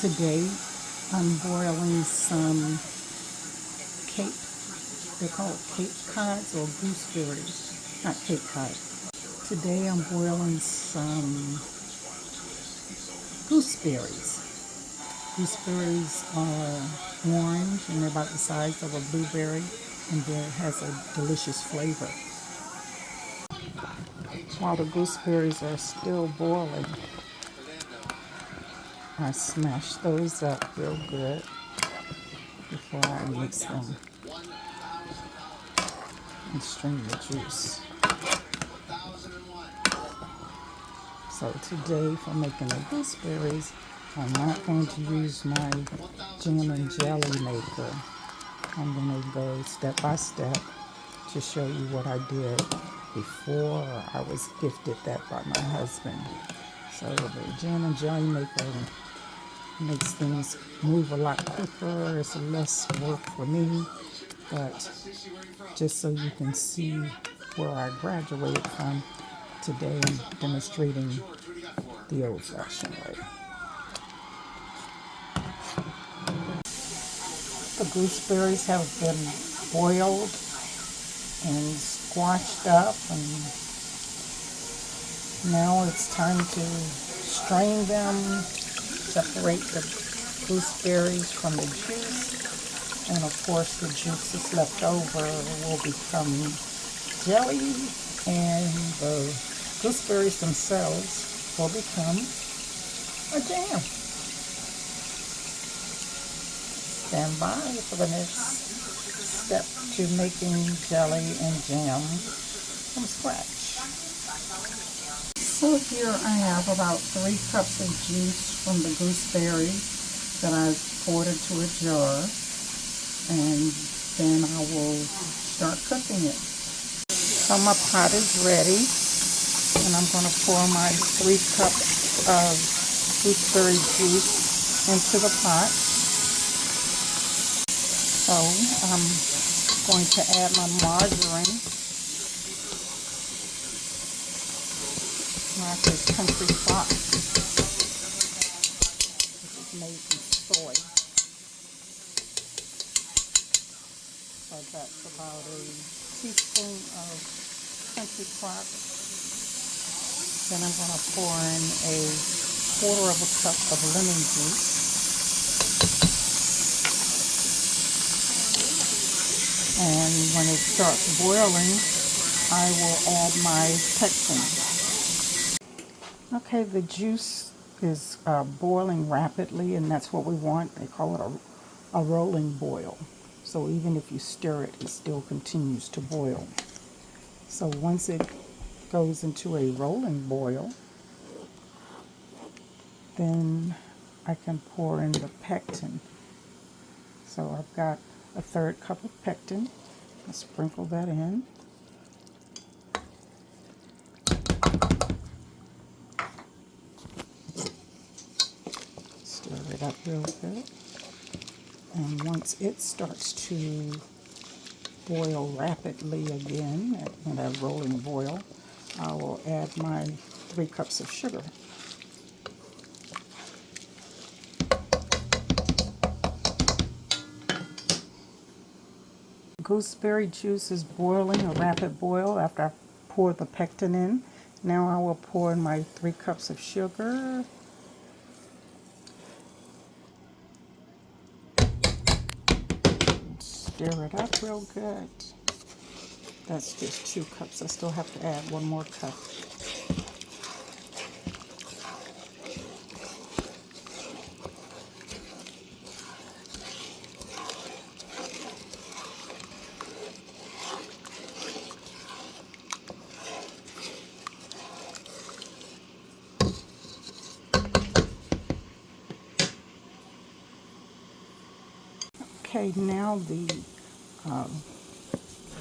Today I'm boiling some Cape, they call it Cape Cods or gooseberries, not Cape Cod. Today I'm boiling some gooseberries. Gooseberries are orange and they're about the size of a blueberry, and it has a delicious flavor. While the gooseberries are still boiling, I smash those up real good before I mix them and strain the juice. So today, for making the gooseberries, I'm not going to use my jam and jelly maker. I'm going to go step by step to show you what I did before I was gifted that by my husband. So the jam and jelly maker makes things move a lot quicker. It's less work for me, but just so you can see where I graduated from, today I'm demonstrating the old-fashioned way. The gooseberries have been boiled and squashed up, and now it's time to strain them, separate the gooseberries from the juice, and of course the juice that's left over will become jelly, and the gooseberries themselves will become a jam. Stand by for the next step to making jelly and jam from scratch. So here I have about 3 cups of juice from the gooseberries that I've poured into a jar, and then I will start cooking it. So my pot is ready, and I'm going to pour my 3 cups of gooseberry juice into the pot. So I'm going to add my margarine. Like this country crock, which is made from soy. So that's about a teaspoon of country crock. Then I'm going to pour in a quarter of a cup of lemon juice. And when it starts boiling, I will add my pectin. Okay, the juice is boiling rapidly, and that's what we want. They call it a rolling boil. So even if you stir it, it still continues to boil. So once it goes into a rolling boil, then I can pour in the pectin. So I've got a 1/3 cup of pectin. I'll sprinkle that in. Stir it up real good. And once it starts to boil rapidly again, at that rolling boil, I will add my 3 cups of sugar. Gooseberry juice is boiling, a rapid boil, after I pour the pectin in. Now I will pour in my 3 cups of sugar. Stir it up real good. That's just 2 cups. I still have to add 1 more cup. Okay, now the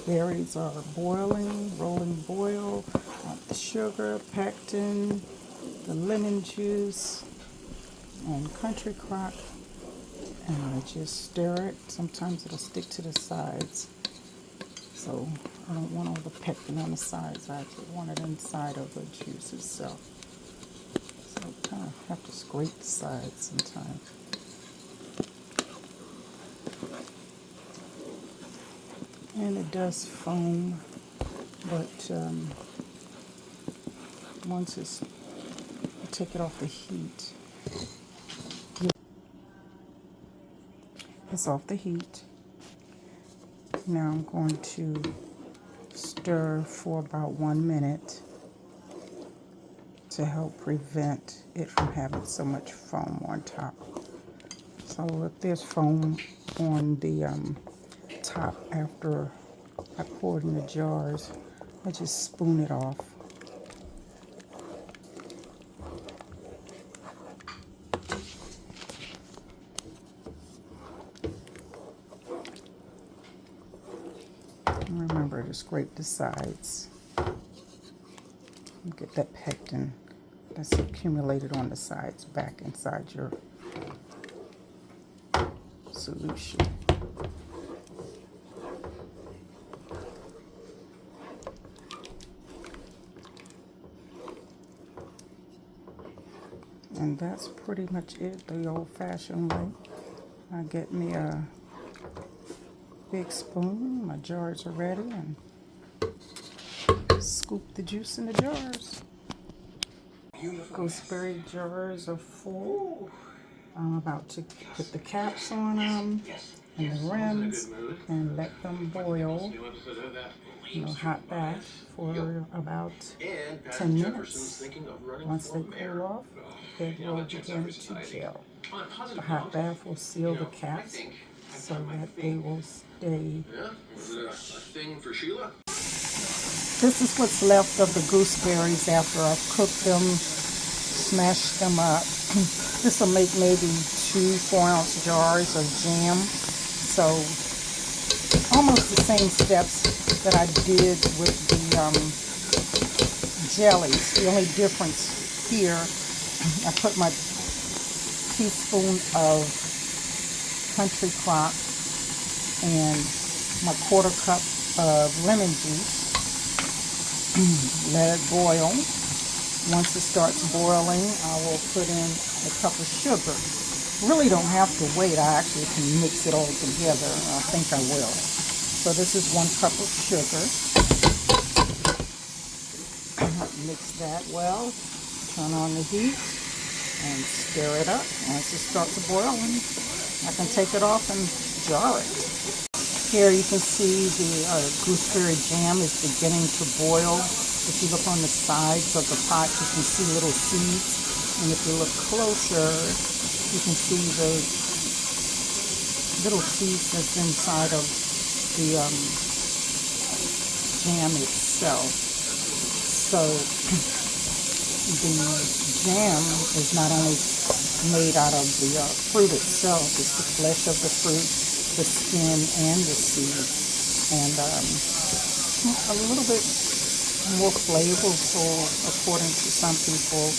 berries are boiling, rolling boil. The sugar, pectin, the lemon juice, and country crock. And I just stir it. Sometimes it'll stick to the sides. So I don't want all the pectin on the sides. I actually want it inside of the juice itself. So I kind of have to scrape the sides sometimes. And it does foam, but once you take it off the heat, it's off the heat. Now I'm going to stir for about 1 minute to help prevent it from having so much foam on top. So if there's foam on the top after I pour it in the jars, I just spoon it off. And remember to scrape the sides. Get that pectin that's accumulated on the sides back inside your solution. And that's pretty much it, the old-fashioned way. I get me a big spoon, my jars are ready, and scoop the juice in the jars. Gooseberry jars are full. I'm about to put the caps on them and the rims and let them boil, hot bath for about 10 minutes. Once they cool off, it will begin to gel. The hot bath will seal the caps so that they will stay fresh. This is what's left of the gooseberries after I've cooked them, smashed them up. This will make maybe 2 4-ounce jars of jam. So almost the same steps that I did with the jellies. The only difference here, I put my teaspoon of country crock and my 1/4 cup of lemon juice. Let it boil. Once it starts boiling, I will put in a cup of sugar. Really don't have to wait. I actually can mix it all together. I think I will. So this is 1 cup of sugar. Mix that well. Turn on the heat and stir it up. Once it starts boiling, I can take it off and jar it. Here you can see the gooseberry jam is beginning to boil. If you look on the sides of the pot, you can see little seeds. And if you look closer, you can see the little seeds that's inside of the jam itself. So the jam is not only made out of the fruit itself, it's the flesh of the fruit, the skin, and the seeds. And a little bit more flavorful according to some people.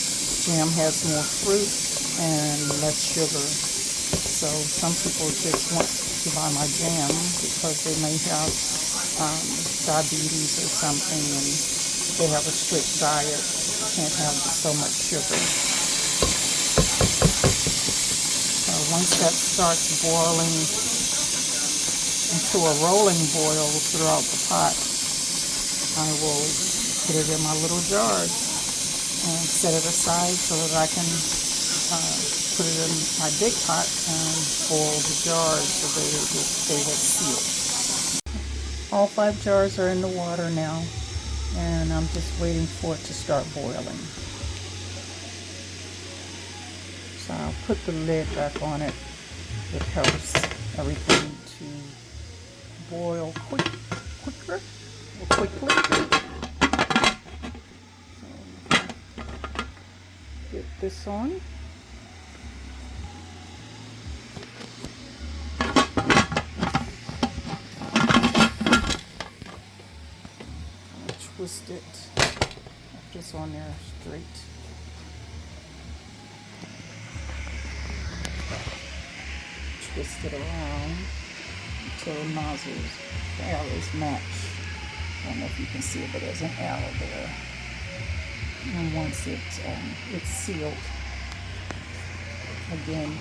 Jam has more fruit and less sugar. So some people just want to buy my jam because they may have diabetes or something and they have a strict diet, can't have so much sugar. So once that starts boiling into a rolling boil throughout the pot, I will put it in my little jars and set it aside so that I can put it in my big pot and boil the jars so they will seal. All 5 jars are in the water now, and I'm just waiting for it to start boiling. So I'll put the lid back on it. It helps everything to boil quickly. Get this on. Twist it. Put this on there straight. Twist it around until the nozzles, the arrows match. I don't know if you can see it, but there's an arrow there. And once it's sealed, again,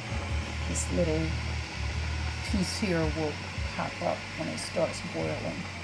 this little piece here will pop up when it starts boiling.